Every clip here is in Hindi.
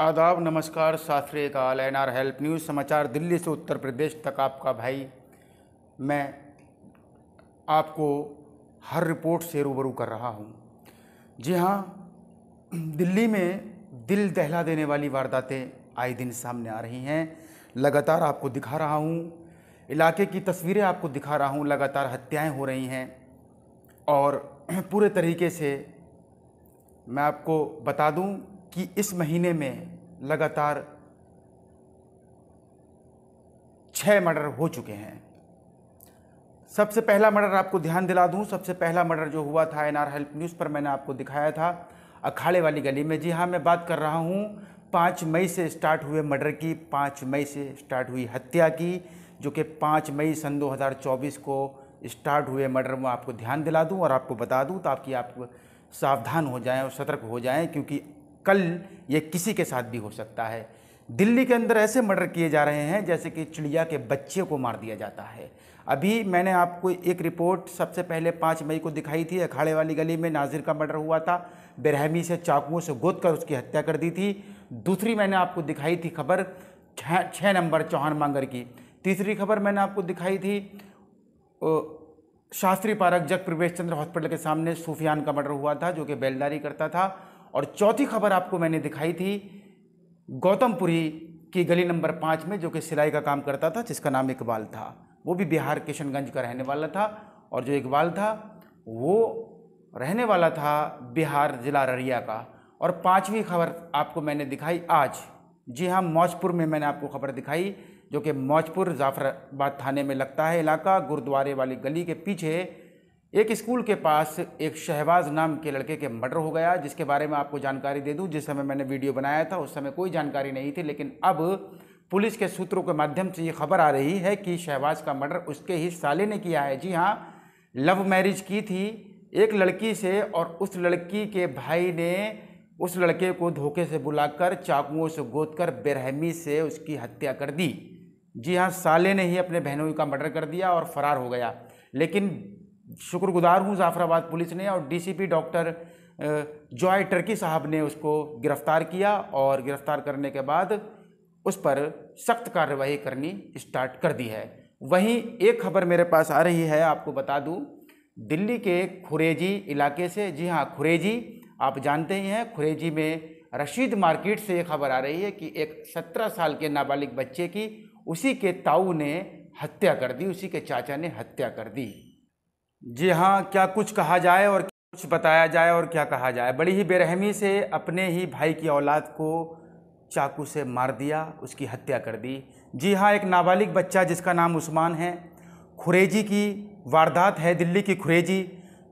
आदाब, नमस्कार, सत श्री अकाल। एनआर हेल्प न्यूज़ समाचार दिल्ली से उत्तर प्रदेश तक आपका भाई मैं आपको हर रिपोर्ट से रूबरू कर रहा हूं। जी हां, दिल्ली में दिल दहला देने वाली वारदातें आए दिन सामने आ रही हैं। लगातार आपको दिखा रहा हूं, इलाके की तस्वीरें आपको दिखा रहा हूं। लगातार हत्याएं हो रही हैं और पूरे तरीके से मैं आपको बता दूं कि इस महीने में लगातार 6 मर्डर हो चुके हैं। सबसे पहला मर्डर आपको ध्यान दिला दूं, सबसे पहला मर्डर जो हुआ था एनआर हेल्प न्यूज़ पर मैंने आपको दिखाया था, अखाड़े वाली गली में। जी हाँ, मैं बात कर रहा हूं 5 मई से स्टार्ट हुए मर्डर की, 5 मई से स्टार्ट हुई हत्या की, जो कि 5 मई सन 2024 को स्टार्ट हुए मर्डर में आपको ध्यान दिला दूं और आपको बता दूं ताकि आप सावधान हो जाएं और सतर्क हो जाएं, क्योंकि कल ये किसी के साथ भी हो सकता है। दिल्ली के अंदर ऐसे मर्डर किए जा रहे हैं जैसे कि चिड़िया के बच्चे को मार दिया जाता है। अभी मैंने आपको एक रिपोर्ट सबसे पहले 5 मई को दिखाई थी। अखाड़े वाली गली में नाजिर का मर्डर हुआ था, बेरहमी से चाकुओं से गोद कर उसकी हत्या कर दी थी। दूसरी मैंने आपको दिखाई थी खबर 6 नंबर चौहान मांगर की। तीसरी खबर मैंने आपको दिखाई थी शास्त्री पार्क जग प्रवेश चंद्र हॉस्पिटल के सामने सूफियान का मर्डर हुआ था, जो कि बेलदारी करता था। और चौथी खबर आपको मैंने दिखाई थी गौतमपुरी की गली नंबर 5 में, जो कि सिलाई का काम करता था, जिसका नाम इकबाल था। वो भी बिहार किशनगंज का रहने वाला था और जो इकबाल था वो रहने वाला था बिहार जिला अररिया का। और 5वीं खबर आपको मैंने दिखाई आज, जी हाँ, मौजपुर में मैंने आपको खबर दिखाई, जो कि मौजपुर जाफराबाद थाने में लगता है इलाका। गुरुद्वारे वाली गली के पीछे एक स्कूल के पास एक शहबाज नाम के लड़के के मर्डर हो गया, जिसके बारे में आपको जानकारी दे दूं। जिस समय मैंने वीडियो बनाया था उस समय कोई जानकारी नहीं थी, लेकिन अब पुलिस के सूत्रों के माध्यम से ये खबर आ रही है कि शहबाज का मर्डर उसके ही साले ने किया है। जी हाँ, लव मैरिज की थी एक लड़की से और उस लड़की के भाई ने उस लड़के को धोखे से बुलाकर चाकुओं से गोदकर बेरहमी से उसकी हत्या कर दी। जी हाँ, साले ने ही अपने बहनोई का मर्डर कर दिया और फरार हो गया। लेकिन शुक्रगुजार हूँ जाफराबाद पुलिस ने और डीसीपी डॉक्टर जॉय टर्की साहब ने उसको गिरफ्तार किया और गिरफ्तार करने के बाद उस पर सख्त कार्रवाई करनी स्टार्ट कर दी है। वहीं एक खबर मेरे पास आ रही है, आपको बता दूं, दिल्ली के खुरेजी इलाके से। जी हाँ, खुरेजी आप जानते ही हैं, खुरेजी में रशीद मार्केट से ये खबर आ रही है कि एक 17 साल के नाबालिग बच्चे की उसी के ताऊ ने हत्या कर दी, उसी के चाचा ने हत्या कर दी। जी हाँ, क्या कुछ कहा जाए और कुछ बताया जाए और क्या कहा जाए। बड़ी ही बेरहमी से अपने ही भाई की औलाद को चाकू से मार दिया, उसकी हत्या कर दी। जी हाँ, एक नाबालिग बच्चा जिसका नाम उस्मान है। खुरेजी की वारदात है, दिल्ली की खुरेजी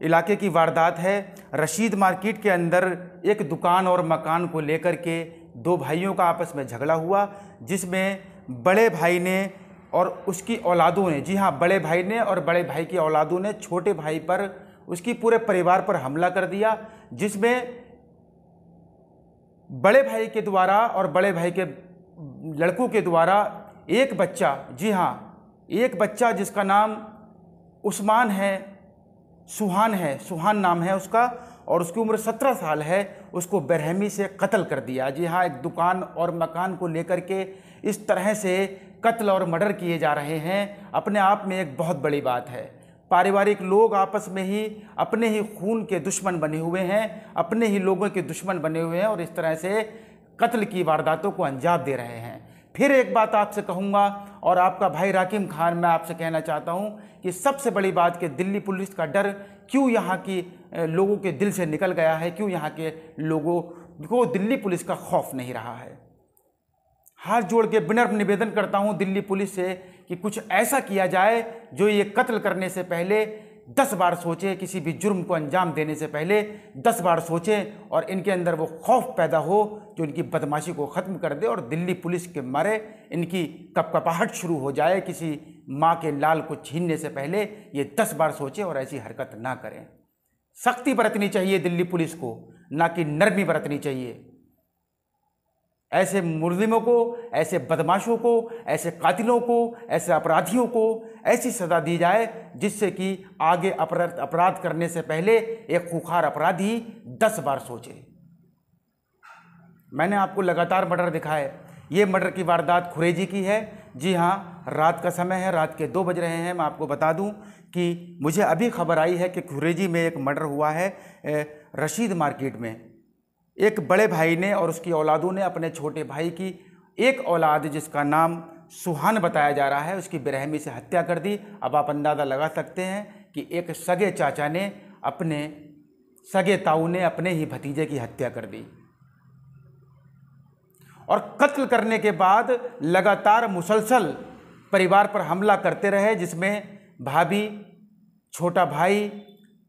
इलाके की वारदात है। रशीद मार्केट के अंदर एक दुकान और मकान को लेकर के 2 भाइयों का आपस में झगड़ा हुआ, जिसमें बड़े भाई ने और उसकी औलादों ने, जी हाँ, बड़े भाई ने और बड़े भाई की औलादों ने छोटे भाई पर, उसकी पूरे परिवार पर हमला कर दिया, जिसमें बड़े भाई के द्वारा और बड़े भाई के लड़कों के द्वारा एक बच्चा, जी हाँ, एक बच्चा जिसका नाम उस्मान है, सुहान नाम है उसका, और उसकी उम्र 17 साल है, उसको बेरहमी से कत्ल कर दिया। जी हाँ, एक दुकान और मकान को लेकर के इस तरह से कत्ल और मर्डर किए जा रहे हैं, अपने आप में एक बहुत बड़ी बात है। पारिवारिक लोग आपस में ही अपने ही खून के दुश्मन बने हुए हैं, अपने ही लोगों के दुश्मन बने हुए हैं और इस तरह से कत्ल की वारदातों को अंजाम दे रहे हैं। फिर एक बात आपसे कहूँगा और आपका भाई राकिम खान मैं आपसे कहना चाहता हूँ कि सबसे बड़ी बात कि दिल्ली पुलिस का डर क्यों यहाँ की लोगों के दिल से निकल गया है, क्यों यहाँ के लोगों को दिल्ली पुलिस का खौफ नहीं रहा है। हाथ जोड़ के विनम्र निवेदन करता हूँ दिल्ली पुलिस से कि कुछ ऐसा किया जाए जो ये कत्ल करने से पहले 10 बार सोचे, किसी भी जुर्म को अंजाम देने से पहले 10 बार सोचें और इनके अंदर वो खौफ पैदा हो जो इनकी बदमाशी को ख़त्म कर दे और दिल्ली पुलिस के मारे इनकी कपकपाहट शुरू हो जाए। किसी माँ के लाल को छीनने से पहले ये 10 बार सोचें और ऐसी हरकत ना करें। सख्ती बरतनी चाहिए दिल्ली पुलिस को, ना कि नरमी बरतनी चाहिए। ऐसे मुजरिमों को, ऐसे बदमाशों को, ऐसे कातिलों को, ऐसे अपराधियों को ऐसी सज़ा दी जाए जिससे कि आगे अपराध करने से पहले एक खूंखार अपराधी 10 बार सोचे। मैंने आपको लगातार मर्डर दिखाए। ये मर्डर की वारदात खुरेजी की है। जी हाँ, रात का समय है, रात के 2 बज रहे हैं। मैं आपको बता दूं कि मुझे अभी खबर आई है कि खुरेजी में एक मर्डर हुआ है रशीद मार्केट में। एक बड़े भाई ने और उसकी औलादों ने अपने छोटे भाई की एक औलाद जिसका नाम सुहान बताया जा रहा है, उसकी बेरहमी से हत्या कर दी। अब आप अंदाज़ा लगा सकते हैं कि एक सगे चाचा ने अपने सगे ताऊ ने अपने ही भतीजे की हत्या कर दी और कत्ल करने के बाद लगातार मुसलसल परिवार पर हमला करते रहे, जिसमें भाभी, छोटा भाई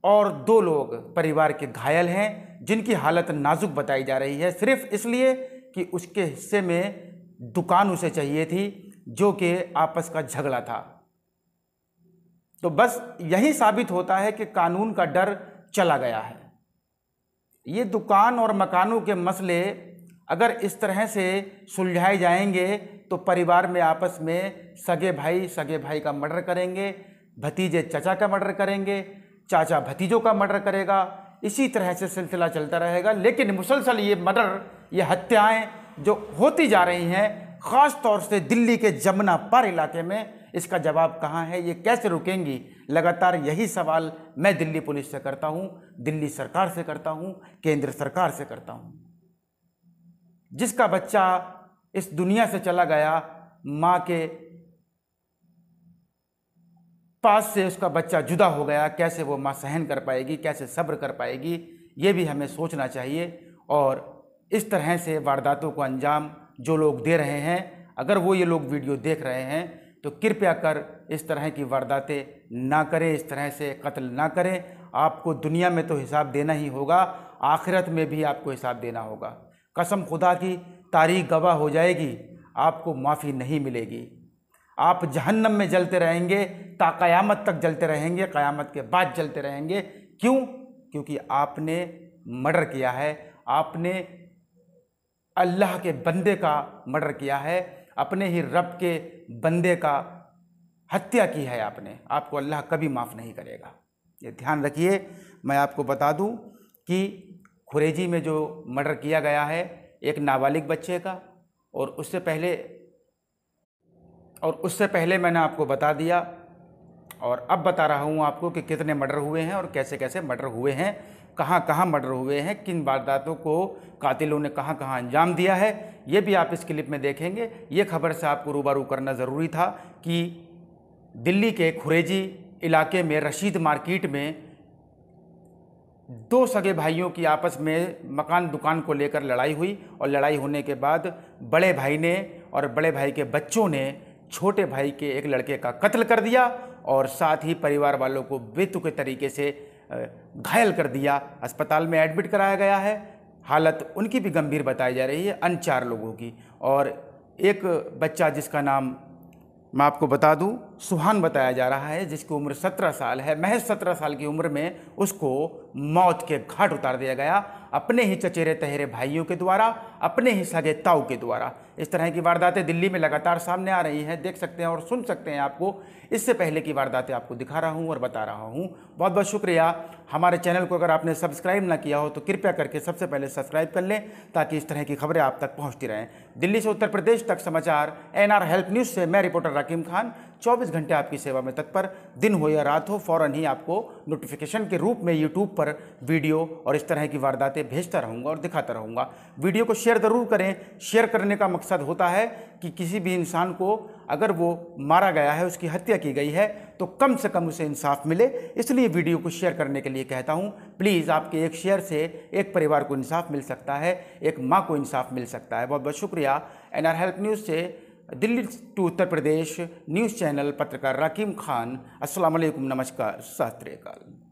और 2 लोग परिवार के घायल हैं, जिनकी हालत नाजुक बताई जा रही है, सिर्फ इसलिए कि उसके हिस्से में दुकान उसे चाहिए थी, जो कि आपस का झगड़ा था। तो बस यही साबित होता है कि कानून का डर चला गया है। ये दुकान और मकानों के मसले अगर इस तरह से सुलझाए जाएंगे तो परिवार में आपस में सगे भाई का मर्डर करेंगे, भतीजे चाचा का मर्डर करेंगे, चाचा भतीजों का मर्डर करेगा, इसी तरह से सिलसिला चलता रहेगा। लेकिन मुसलसल ये मर्डर, ये हत्याएं जो होती जा रही हैं, ख़ास तौर से दिल्ली के जमुना पार इलाके में, इसका जवाब कहाँ है? ये कैसे रुकेंगी? लगातार यही सवाल मैं दिल्ली पुलिस से करता हूँ, दिल्ली सरकार से करता हूँ, केंद्र सरकार से करता हूँ। जिसका बच्चा इस दुनिया से चला गया, माँ के पास से उसका बच्चा जुदा हो गया, कैसे वो माँ सहन कर पाएगी, कैसे सब्र कर पाएगी? ये भी हमें सोचना चाहिए। और इस तरह से वारदातों को अंजाम जो लोग दे रहे हैं, अगर वो ये लोग वीडियो देख रहे हैं तो कृपया कर इस तरह की वारदातें ना करें, इस तरह से कत्ल ना करें। आपको दुनिया में तो हिसाब देना ही होगा, आखिरत में भी आपको हिसाब देना होगा। कसम खुदा की, तारीख गवाह हो जाएगी, आपको माफ़ी नहीं मिलेगी। आप जहन्नम में जलते रहेंगे, ता क़यामत तक जलते रहेंगे, क़यामत के बाद जलते रहेंगे। क्यों? क्योंकि आपने मर्डर किया है, आपने अल्लाह के बंदे का मर्डर किया है, अपने ही रब के बंदे का हत्या की है आपने। आपको अल्लाह कभी माफ़ नहीं करेगा, ये ध्यान रखिए। मैं आपको बता दूं कि खुरेजी में जो मर्डर किया गया है एक नाबालिग बच्चे का, और उससे पहले मैंने आपको बता दिया और अब बता रहा हूँ आपको कि कितने मर्डर हुए हैं और कैसे कैसे मर्डर हुए हैं, कहाँ कहाँ मर्डर हुए हैं, किन वारदातों को कातिलों ने कहाँ कहाँ अंजाम दिया है। ये भी आप इस क्लिप में देखेंगे। ये खबर से आपको रूबरू करना ज़रूरी था कि दिल्ली के खुरेजी इलाके में रशीद मार्केट में 2 सगे भाइयों की आपस में मकान दुकान को लेकर लड़ाई हुई, और लड़ाई होने के बाद बड़े भाई ने और बड़े भाई के बच्चों ने छोटे भाई के एक लड़के का कत्ल कर दिया और साथ ही परिवार वालों को बेतुके तरीके से घायल कर दिया। अस्पताल में एडमिट कराया गया है, हालत उनकी भी गंभीर बताई जा रही है, अन्य 4 लोगों की। और एक बच्चा जिसका नाम मैं आपको बता दूं सुहान बताया जा रहा है, जिसकी उम्र 17 साल है, महज 17 साल की उम्र में उसको मौत के घाट उतार दिया गया अपने ही चचेरे तहेरे भाइयों के द्वारा, अपने ही सगे ताऊ के द्वारा। इस तरह की वारदातें दिल्ली में लगातार सामने आ रही हैं, देख सकते हैं और सुन सकते हैं। आपको इससे पहले की वारदातें आपको दिखा रहा हूं और बता रहा हूं। बहुत बहुत शुक्रिया। हमारे चैनल को अगर आपने सब्सक्राइब ना किया हो तो कृपया करके सबसे पहले सब्सक्राइब कर लें, ताकि इस तरह की खबरें आप तक पहुँचती रहें। दिल्ली से उत्तर प्रदेश तक समाचार NR हेल्प न्यूज़ से मैं रिपोर्टर रकीम खान 24 घंटे आपकी सेवा में तत्पर। दिन हो या रात हो, फ़ौरन ही आपको नोटिफिकेशन के रूप में यूट्यूब पर वीडियो और इस तरह की वारदातें भेजता रहूँगा और दिखाता रहूँगा। वीडियो को शेयर ज़रूर करें। शेयर करने का मकसद होता है कि किसी भी इंसान को अगर वो मारा गया है, उसकी हत्या की गई है, तो कम से कम उसे इंसाफ मिले, इसलिए वीडियो को शेयर करने के लिए कहता हूँ। प्लीज़ आपके एक शेयर से एक परिवार को इंसाफ मिल सकता है, एक माँ को इंसाफ मिल सकता है। बहुत बहुत शुक्रिया। NR हेल्प न्यूज़ से Delhi to Uttar Pradesh news channel पत्रकार रकीम खान। अस्सलाम वालेकुम, नमस्कार, सत श्री अकाल।